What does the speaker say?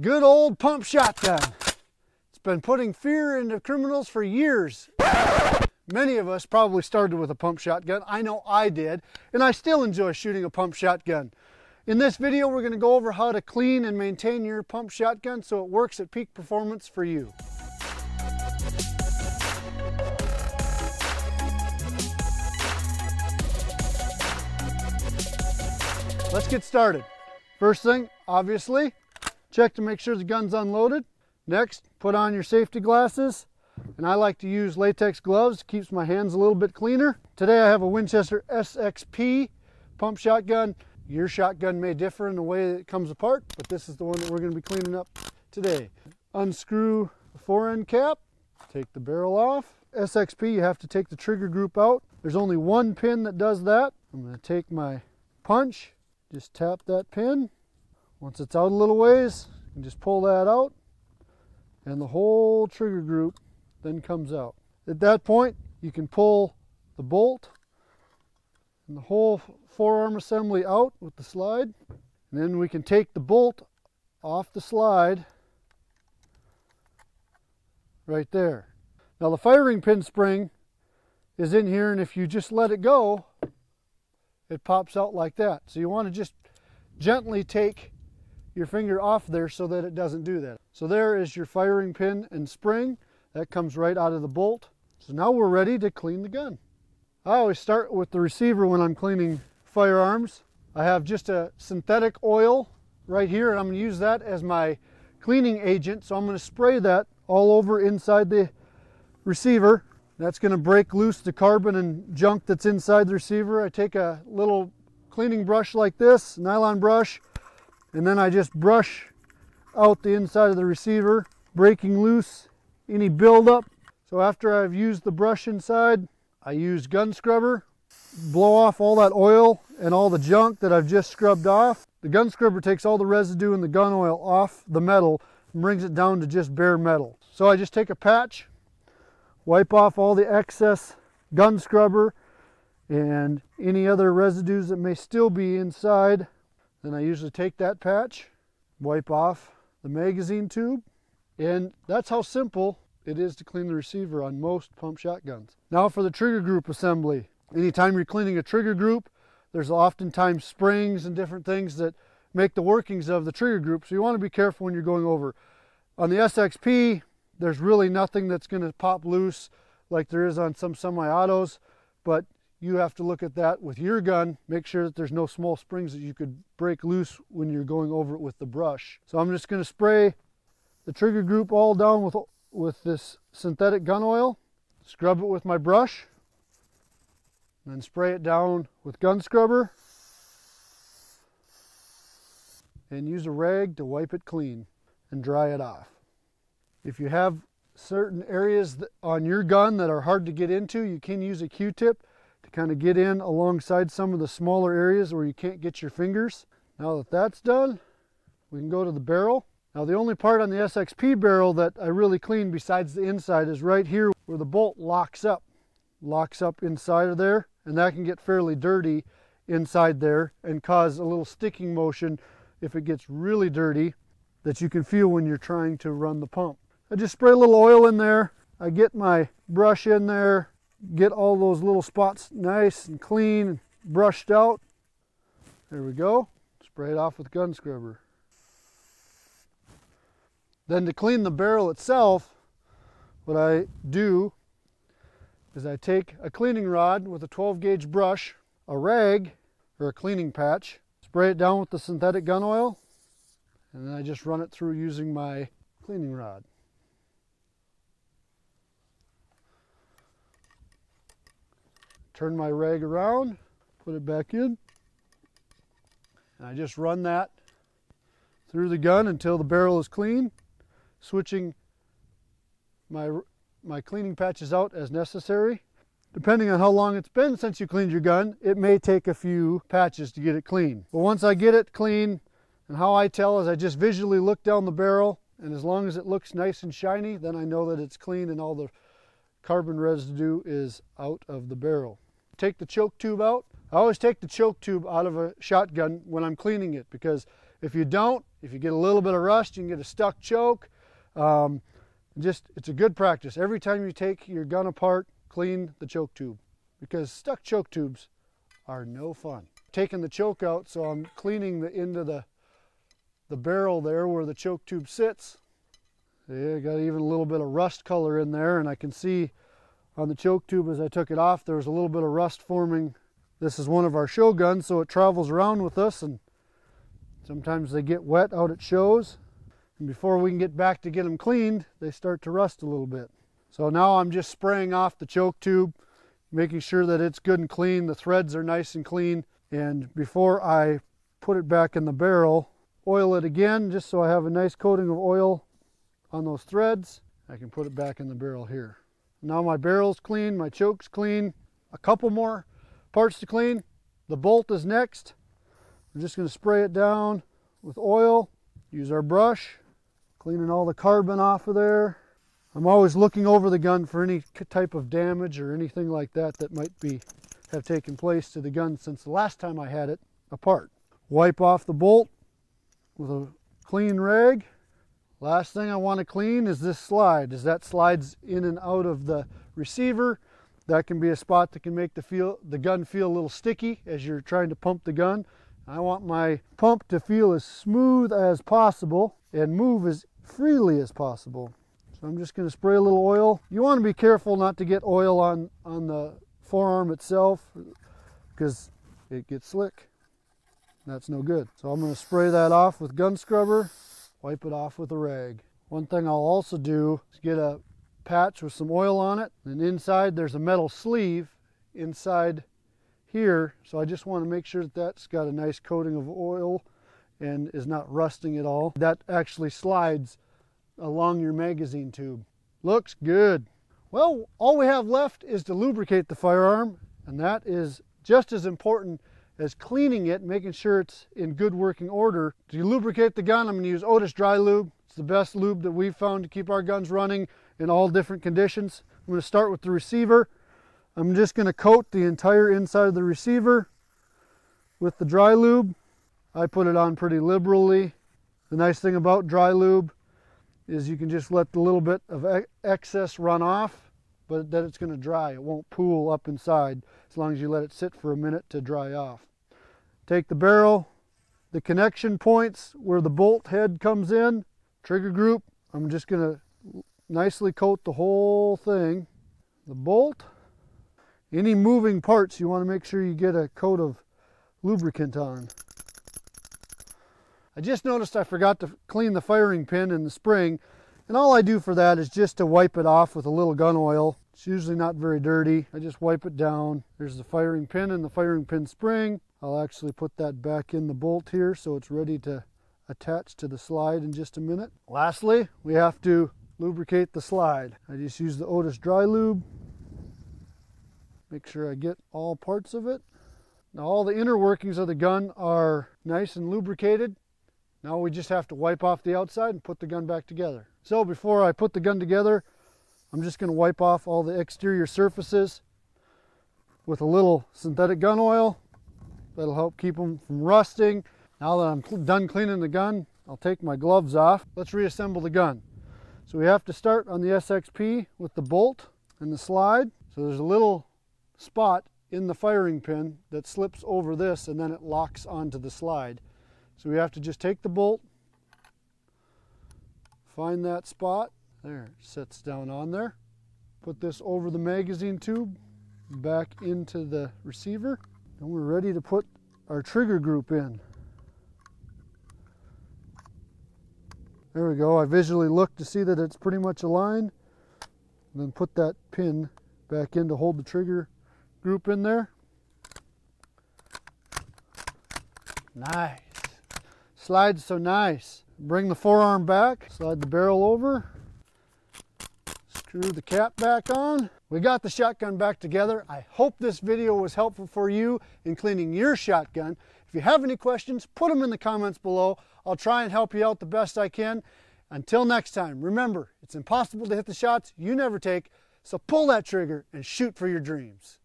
Good old pump shotgun. It's been putting fear into criminals for years. Many of us probably started with a pump shotgun. I know I did, and I still enjoy shooting a pump shotgun. In this video, we're going to go over how to clean and maintain your pump shotgun so it works at peak performance for you. Let's get started. First thing, obviously, check to make sure the gun's unloaded. Next, put on your safety glasses. And I like to use latex gloves. It keeps my hands a little bit cleaner. Today I have a Winchester SXP pump shotgun. Your shotgun may differ in the way that it comes apart, but this is the one that we're going to be cleaning up today. Unscrew the fore-end cap, take the barrel off. SXP, you have to take the trigger group out. There's only one pin that does that. I'm going to take my punch, just tap that pin. Once it's out a little ways, you can just pull that out, and the whole trigger group then comes out. At that point, you can pull the bolt and the whole forearm assembly out with the slide. And then we can take the bolt off the slide right there. Now the firing pin spring is in here, and if you just let it go, it pops out like that. So you want to just gently take your finger off there so that it doesn't do that. So there is your firing pin and spring. That comes right out of the bolt. So now we're ready to clean the gun. I always start with the receiver when I'm cleaning firearms. I have just a synthetic oil right here, and I'm going to use that as my cleaning agent. So I'm going to spray that all over inside the receiver. That's going to break loose the carbon and junk that's inside the receiver. I take a little cleaning brush like this, nylon brush, and then I just brush out the inside of the receiver, breaking loose any buildup. So after I've used the brush inside, I use gun scrubber, blow off all that oil and all the junk that I've just scrubbed off. The gun scrubber takes all the residue and the gun oil off the metal and brings it down to just bare metal. So I just take a patch, wipe off all the excess gun scrubber and any other residues that may still be inside. Then I usually take that patch, wipe off the magazine tube, and that's how simple it is to clean the receiver on most pump shotguns. Now for the trigger group assembly. Anytime you're cleaning a trigger group, there's oftentimes springs and different things that make the workings of the trigger group, so you want to be careful when you're going over. On the SXP, there's really nothing that's going to pop loose like there is on some semi-autos, but you have to look at that with your gun. Make sure that there's no small springs that you could break loose when you're going over it with the brush. So I'm just going to spray the trigger group all down with this synthetic gun oil, scrub it with my brush, and then spray it down with gun scrubber, and use a rag to wipe it clean and dry it off. If you have certain areas on your gun that are hard to get into, you can use a Q-tip to kind of get in alongside some of the smaller areas where you can't get your fingers. Now that that's done, we can go to the barrel. Now the only part on the SXP barrel that I really clean besides the inside is right here where the bolt locks up inside of there, and that can get fairly dirty inside there and cause a little sticking motion if it gets really dirty that you can feel when you're trying to run the pump. I just spray a little oil in there. I get my brush in there, get all those little spots nice and clean and brushed out. There we go. Spray it off with gun scrubber. Then to clean the barrel itself, what I do is I take a cleaning rod with a 12 gauge brush, a rag or a cleaning patch, spray it down with the synthetic gun oil, and then I just run it through using my cleaning rod. Turn my rag around, put it back in, and I just run that through the gun until the barrel is clean, switching my cleaning patches out as necessary. Depending on how long it's been since you cleaned your gun, it may take a few patches to get it clean. But once I get it clean, and how I tell is I just visually look down the barrel, and as long as it looks nice and shiny, then I know that it's clean and all the carbon residue is out of the barrel. Take the choke tube out. I always take the choke tube out of a shotgun when I'm cleaning it, because If you don't, if you get a little bit of rust, you can get a stuck choke. It's a good practice. Every time you take your gun apart, clean the choke tube, because stuck choke tubes are no fun. Taking the choke out, so I'm cleaning the end of the barrel there where the choke tube sits. Yeah, got even a little bit of rust color in there, and I can see on the choke tube as I took it off, there was a little bit of rust forming. This is one of our show guns, so it travels around with us, and sometimes they get wet out at shows. And before we can get back to get them cleaned, they start to rust a little bit. So now I'm just spraying off the choke tube, making sure that it's good and clean. The threads are nice and clean. And before I put it back in the barrel, oil it again, just so I have a nice coating of oil on those threads. I can put it back in the barrel here. Now my barrel's clean, my choke's clean. A couple more parts to clean. The bolt is next. I'm just going to spray it down with oil. Use our brush, cleaning all the carbon off of there. I'm always looking over the gun for any type of damage or anything like that that might have taken place to the gun since the last time I had it apart. Wipe off the bolt with a clean rag. Last thing I want to clean is this slide, as that slides in and out of the receiver. That can be a spot that can make the gun feel a little sticky as you're trying to pump the gun. I want my pump to feel as smooth as possible and move as freely as possible. So I'm just going to spray a little oil. You want to be careful not to get oil on the forearm itself, because it gets slick. That's no good. So I'm going to spray that off with gun scrubber, wipe it off with a rag. One thing I'll also do is get a patch with some oil on it, and inside there's a metal sleeve inside here, so I just want to make sure that that's got a nice coating of oil and is not rusting at all. That actually slides along your magazine tube. Looks good. Well, all we have left is to lubricate the firearm, and that is just as important as cleaning it, making sure it's in good working order. To lubricate the gun, I'm going to use Otis Dry Lube. It's the best lube that we've found to keep our guns running in all different conditions. I'm going to start with the receiver. I'm just going to coat the entire inside of the receiver with the dry lube. I put it on pretty liberally. The nice thing about dry lube is you can just let the little bit of excess run off, but then it's going to dry. It won't pool up inside as long as you let it sit for a minute to dry off. Take the barrel, the connection points where the bolt head comes in, trigger group. I'm just going to nicely coat the whole thing. The bolt. Any moving parts, you want to make sure you get a coat of lubricant on. I just noticed I forgot to clean the firing pin and the spring, and all I do for that is just to wipe it off with a little gun oil. It's usually not very dirty. I just wipe it down. There's the firing pin and the firing pin spring. I'll actually put that back in the bolt here so it's ready to attach to the slide in just a minute. Lastly, we have to lubricate the slide. I just use the Otis Dry Lube. Make sure I get all parts of it. Now all the inner workings of the gun are nice and lubricated. Now we just have to wipe off the outside and put the gun back together. So before I put the gun together, I'm just going to wipe off all the exterior surfaces with a little synthetic gun oil. That'll help keep them from rusting. Now that I'm done cleaning the gun, I'll take my gloves off. Let's reassemble the gun. So we have to start on the SXP with the bolt and the slide. So there's a little spot in the firing pin that slips over this, and then it locks onto the slide. So we have to just take the bolt, find that spot. There, it sits down on there. Put this over the magazine tube, back into the receiver, and we're ready to put our trigger group in. There we go. I visually look to see that it's pretty much aligned, and then put that pin back in to hold the trigger group in there. Nice. Slides so nice. Bring the forearm back, slide the barrel over, screw the cap back on. We got the shotgun back together. I hope this video was helpful for you in cleaning your shotgun. If you have any questions, put them in the comments below. I'll try and help you out the best I can. Until next time, remember, it's impossible to hit the shots you never take, so pull that trigger and shoot for your dreams.